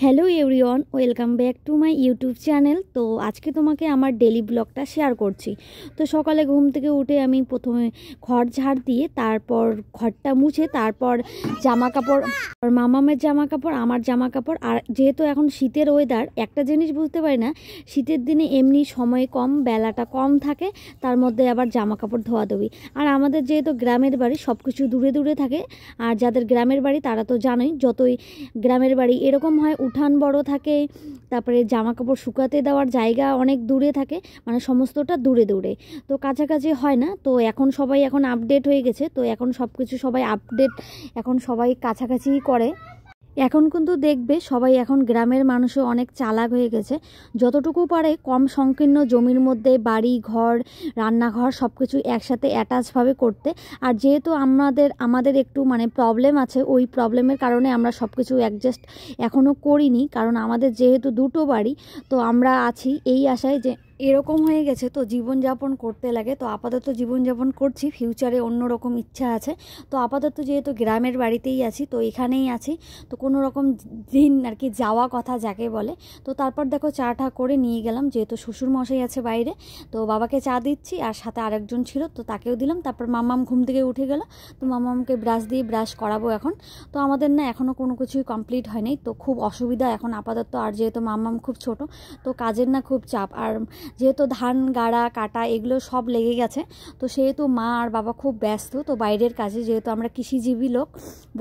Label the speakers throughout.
Speaker 1: Hello everyone, welcome back to my YouTube channel. তো আজকে তোমাকে আমার ডেলি ব্লগটা শেয়ার করছি। তো সকালে ঘুম থেকে উঠে আমি প্রথমে ঘর ঝাড় দিয়ে তারপর ঘরটা মুছে তারপর জামা কাপড়, মামামের জামা কাপড়, আমার জামা কাপড়। আর যেহেতু এখন শীতের ওয়েদার, একটা জিনিস বুঝতে পারি না, শীতের দিনে এমনি সময় কম, বেলাটা কম থাকে, তার মধ্যে আবার জামা কাপড় ধোয়াধুয়ি। আর আমাদের যেহেতু গ্রামের বাড়ি, সব কিছু দূরে দূরে থাকে। আর যাদের গ্রামের বাড়ি তারা তো জানোই, যতই গ্রামের বাড়ি এরকম হয়, উঠান বড় থাকে, তারপরে জামা কাপড় শুকাতে দেওয়ার জায়গা অনেক দূরে থাকে, মানে সমস্তটা দূরে দূরে, তো কাছাকাছি হয় না। তো এখন সবাই এখন আপডেট হয়ে গেছে, তো এখন সব কিছু সবাই আপডেট, এখন সবাই কাছাকাছিই করে। এখন কিন্তু দেখবে সবাই, এখন গ্রামের মানুষও অনেক চালাক হয়ে গেছে, যতটুকু পারে কম সংকীর্ণ জমির মধ্যে বাড়ি ঘর রান্নাঘর সব কিছু একসাথে অ্যাটাচভাবে করতে। আর যেহেতু আমাদের একটু মানে প্রবলেম আছে, ওই প্রবলেমের কারণে আমরা সব কিছু অ্যাডজাস্ট এখনও করিনি, কারণ আমাদের যেহেতু দুটো বাড়ি, তো আমরা আছি এই আশায় যে এরকম হয়ে গেছে, তো জীবনযাপন করতে লাগে। তো আপাতত জীবনযাপন করছি, ফিউচারে অন্যরকম ইচ্ছা আছে। তো আপাতত যেহেতু গ্রামের বাড়িতেই আছি, তো এখানেই আছি, তো কোনো রকম দিন আর কি যাওয়া কথা যাকে বলে। তো তারপর দেখো চা টা করে নিয়ে গেলাম, যেহেতু শ্বশুরমশাই আছে বাইরে, তো বাবাকে চা দিচ্ছি, আর সাথে আরেকজন ছিল তো তাকেও দিলাম। তারপর মাম্মাম ঘুম থেকে উঠে গেল, তো মাম্মামকে ব্রাশ করাবো এখন। তো আমাদের না এখনও কোনো কিছুই কমপ্লিট হয়নি, তো খুব অসুবিধা এখন আপাতত। আর যেহেতু মাম্মাম খুব ছোট, তো কাজের না খুব চাপ, আর যেহেতু ধান গাড়া কাটা এগুলো সব লেগে গেছে, তো সেহেতু মা আর বাবা খুব ব্যস্ত তো বাইরের কাজে। যেহেতু আমরা কৃষিজীবী লোক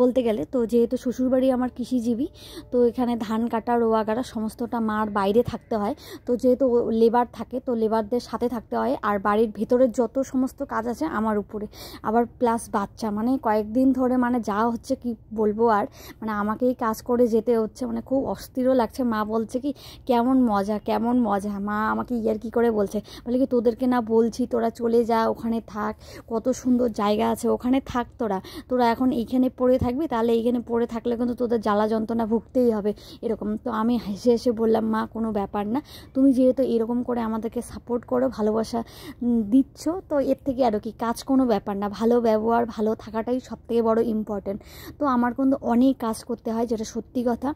Speaker 1: বলতে গেলে, তো যেহেতু শ্বশুরবাড়ি আমার কৃষিজীবী, তো এখানে ধান কাটা রোয়া গাড়া সমস্তটা মার বাইরে থাকতে হয়। তো যেহেতু লেবার থাকে, তো লেবারদের সাথে থাকতে হয়, আর বাড়ির ভেতরের যত সমস্ত কাজ আছে আমার উপরে, আবার প্লাস বাচ্চা, মানে কয়েকদিন ধরে মানে যা হচ্ছে কি বলবো, আর মানে আমাকেই কাজ করে যেতে হচ্ছে, মানে খুব অস্থিরও লাগছে। মা বলছে কি কেমন মজা কেমন মজা, মা আমাকে কি করে বলছে, বলে কি তোদেরকে না বলছি তোরা চলে যা, ওখানে থাক, কত সুন্দর জায়গা আছে, ওখানে থাক, তোরা এখন এইখানে পড়ে থাকবি, তাহলে এইখানে পড়ে থাকলে কিন্তু তোদের জ্বালা যন্ত্রণা ভুগতেই হবে এরকম। তো আমি হেসে হেসে বললাম, মা কোনো ব্যাপার না, তুমি যেহেতু এরকম করে আমাদেরকে সাপোর্ট করো, ভালোবাসা দিচ্ছ, তো এর থেকে আরও কি, কাজ কোনো ব্যাপার না, ভালো ব্যবহার ভালো থাকাটাই সবথেকে বড় ইম্পর্টেন্ট। তো আমার কিন্তু অনেক কাজ করতে হয়, যেটা সত্যি কথা।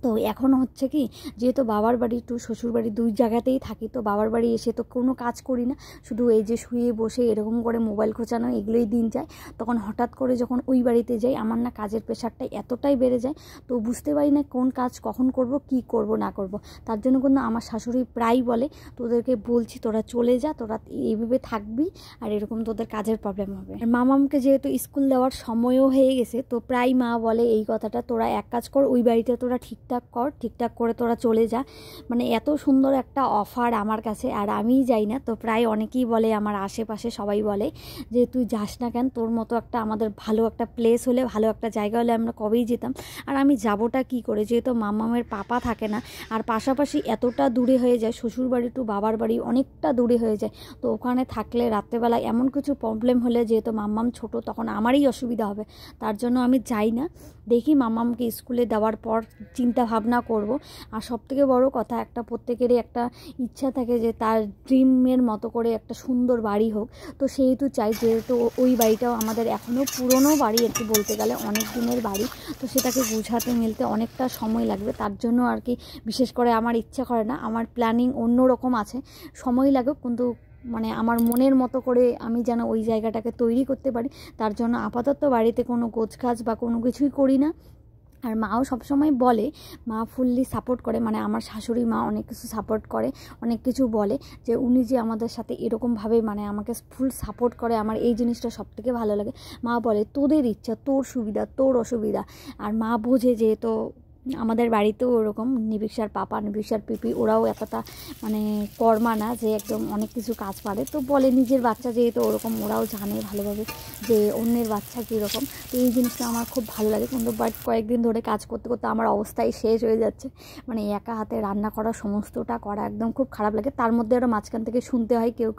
Speaker 1: তো এখন হচ্ছে কি, যেহেতু বাবার বাড়ি টু শ্বশুর বাড়ি দুই জায়গাতেই থাকি, তো বাবার বাড়ি এসে তো কোনো কাজ করি না, শুধু এই যে শুয়ে বসে এরকম করে মোবাইল খোঁচানো, এগুলোই দিন যায়। তখন হঠাৎ করে যখন ওই বাড়িতে যাই, আমার না কাজের প্রেশারটা এতটাই বেড়ে যায়, তো বুঝতে পারি না কোন কাজ কখন করব, কি করব না করব। তার জন্য কিন্তু আমার শাশুড়ি প্রায় বলে, তোদেরকে বলছি তোরা চলে যা, তোরা এইভাবে থাকবি, আর এরকম তোদের কাজের প্রবলেম হবে। আর মামামকে যেহেতু স্কুল দেওয়ার সময়ও হয়ে গেছে, তো প্রায় মা বলে এই কথাটা, তোরা এক কাজ কর, ওই বাড়িতে তোরা ঠিকঠাক করে তোরা চলে যা। মানে এত সুন্দর একটা অফার আমার কাছে, আর আমিই যাই না। তো প্রায় অনেকেই বলে, আমার আশেপাশে সবাই বলে যে তুই যাস না কেন, তোর মতো একটা আমাদের ভালো একটা প্লেস হলে, ভালো একটা জায়গা হলে আমরা কবেই যেতাম। আর আমি যাবোটা কি করে, যেহেতু মামামের পাপা থাকে না, আর পাশাপাশি এতটা দূরে হয়ে যায়, শ্বশুরবাড়ি টু বাবার বাড়ি অনেকটা দূরে হয়ে যায়। তো ওখানে থাকলে রাত্রেবেলা এমন কিছু প্রবলেম হলে, যেহেতু মাম্মাম ছোট, তখন আমারই অসুবিধা হবে, তার জন্য আমি যাই না। দেখি মাম্মামকে স্কুলে দেওয়ার পর চিন্তা ভাবনা করব। আর সবথেকে বড় কথা, একটা প্রত্যেকেরই একটা ইচ্ছা থাকে যে তার ড্রিমের মতো করে একটা সুন্দর বাড়ি হোক। তো সেহেতু চাই, যেহেতু ওই বাড়িটাও আমাদের এখনও পুরনো বাড়ি আর কি, বলতে গেলে অনেক দিনের বাড়ি, তো সেটাকে গুছাতে মিলতে অনেকটা সময় লাগবে। তার জন্য আর কি বিশেষ করে আমার ইচ্ছা করে না, আমার প্ল্যানিং অন্য রকম আছে, সময় লাগুক, কিন্তু মানে আমার মনের মতো করে আমি যেন ওই জায়গাটাকে তৈরি করতে পারি। তার জন্য আপাতত বাড়িতে কোনো গোছগাছ বা কোনো কিছুই করি না। আর মাও সবসময় বলে, মা ফুললি সাপোর্ট করে, মানে আমার শাশুড়ি মা অনেক কিছু সাপোর্ট করে, অনেক কিছু বলে, যে উনি যে আমাদের সাথে এরকমভাবে মানে আমাকে ফুল সাপোর্ট করে, আমার এই জিনিসটা সবথেকে ভালো লাগে। মা বলে তোদের ইচ্ছা, তোর সুবিধা, তোর অসুবিধা। আর মা বোঝে, যেহেতু আমাদের বাড়িতেও ওরকম নিবিকশার পাপা নিবিকশার পিপি ওরাও এতটা মানে কর্মা না যে একদম অনেক কিছু কাজ পারে। তো বলে নিজের বাচ্চা যেহেতু ওরকম, ওরাও জানে ভালোভাবে যে অন্যের বাচ্চা কীরকম। তো এই জিনিসটা আমার খুব ভালো লাগে। কিন্তু বাট কয়েকদিন ধরে কাজ করতে করতে আমার অবস্থাই শেষ হয়ে যাচ্ছে, মানে একা হাতে রান্না করা সমস্তটা করা একদম খুব খারাপ লাগে। তার মধ্যে আরও মাঝখান থেকে শুনতে হয়, কেউ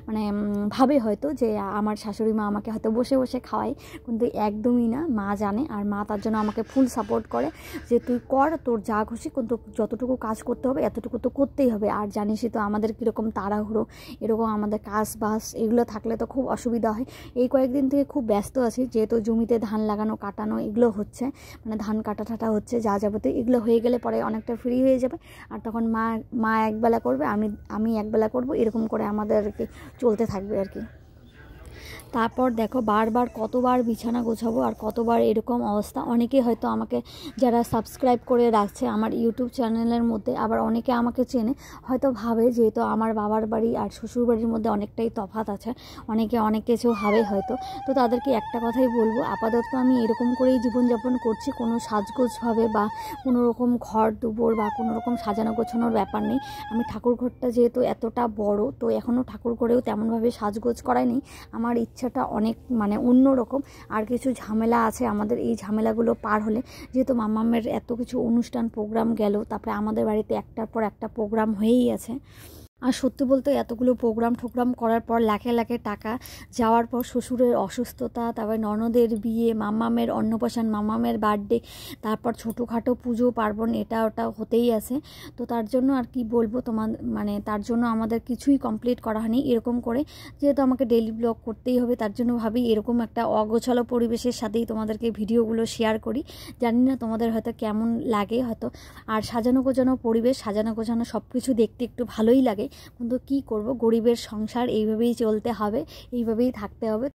Speaker 1: মানে ভাবে হয়তো যে আমার শাশুড়ি মা আমাকে হয়তো বসে বসে খাওয়ায়, কিন্তু একদমই না, মা জানে। আর মা তার জন্য আমাকে ফুল সাপোর্ট করে যে তুই কর, তোর যা খুশি, কিন্তু যতটুকু কাজ করতে হবে এতটুকু তো করতেই হবে। আর জানিসই তো আমাদের কীরকম তাড়াহুড়ো, এরকম আমাদের কাজ বাস এগুলো থাকলে তো খুব অসুবিধা হয়। এই কয়েকদিন থেকে খুব ব্যস্ত আছি, যেহেতু জমিতে ধান লাগানো কাটানো এগুলো হচ্ছে, মানে ধান কাটা ঠাটা হচ্ছে, যা যাবতীয় এগুলো হয়ে গেলে পরে অনেকটা ফ্রি হয়ে যাবে। আর তখন মা একবেলা করবে, আমি একবেলা করব, এরকম করে আমাদের আর কি চলতে থাকবে আর কি। তারপর দেখো বারবার কতবার বিছানা গোছাবো আর কতবার এরকম অবস্থা। অনেকে হয়তো আমাকে যারা সাবস্ক্রাইব করে রাখছে আমার ইউটিউব চ্যানেলের মধ্যে, আবার অনেকে আমাকে চেনে, হয়তো ভাবে যেহেতু আমার বাবার বাড়ি আর শ্বশুর বাড়ির মধ্যে অনেকটাই তফাৎ আছে, অনেকে অনেক কিছু ভাবে হয়তো। তো তাদেরকে একটা কথাই বলবো, আপাতত আমি এরকম করেই জীবনযাপন করছি, কোনো সাজগোজভাবে বা কোনো রকম ঘর দুপুর বা কোনো রকম সাজানো গোছানোর ব্যাপার নেই। আমি ঠাকুর ঘরটা যেহেতু এতটা বড়, তো এখনও ঠাকুর ঘরেও তেমনভাবে সাজগোজ করায়নি। আমার ইচ্ছাটা অনেক মানে অন্যরকম। আর কিছু ঝামেলা আছে আমাদের, এই ঝামেলাগুলো পার হলে, যেহেতু মামামের এত কিছু অনুষ্ঠান প্রোগ্রাম গেল, তারপরে আমাদের বাড়িতে একটার পর একটা প্রোগ্রাম হয়েই আছে। আর সত্যি বলতে এতগুলো প্রোগ্রাম করার পর লাখে লাখে টাকা যাওয়ার পর শ্বশুরের অসুস্থতা, তারপরে ননদের বিয়ে, মামামের অন্নপ্রাশন, মামামের বার্থডে, তারপর ছোটোখাটো পুজো পার্বণ এটা ওটা হতেই আছে। তো তার জন্য আর কি বলবো তোমার, মানে তার জন্য আমাদের কিছুই কমপ্লিট করা হয়নি। এরকম করে যেহেতু আমাকে ডেইলি ব্লগ করতেই হবে, তার জন্য ভাবি এরকম একটা অগোছালো পরিবেশের সাথেই তোমাদেরকে ভিডিওগুলো শেয়ার করি। জানি না তোমাদের হয়তো কেমন লাগে হয়তো। আর সাজানো গোছানো পরিবেশ, সাজানো গোছানো সব কিছু দেখতে একটু ভালোই লাগে, কিন্তু কি করব, গরিবের সংসার এইভাবেই চলতে হবে, এইভাবেই থাকতে হবে।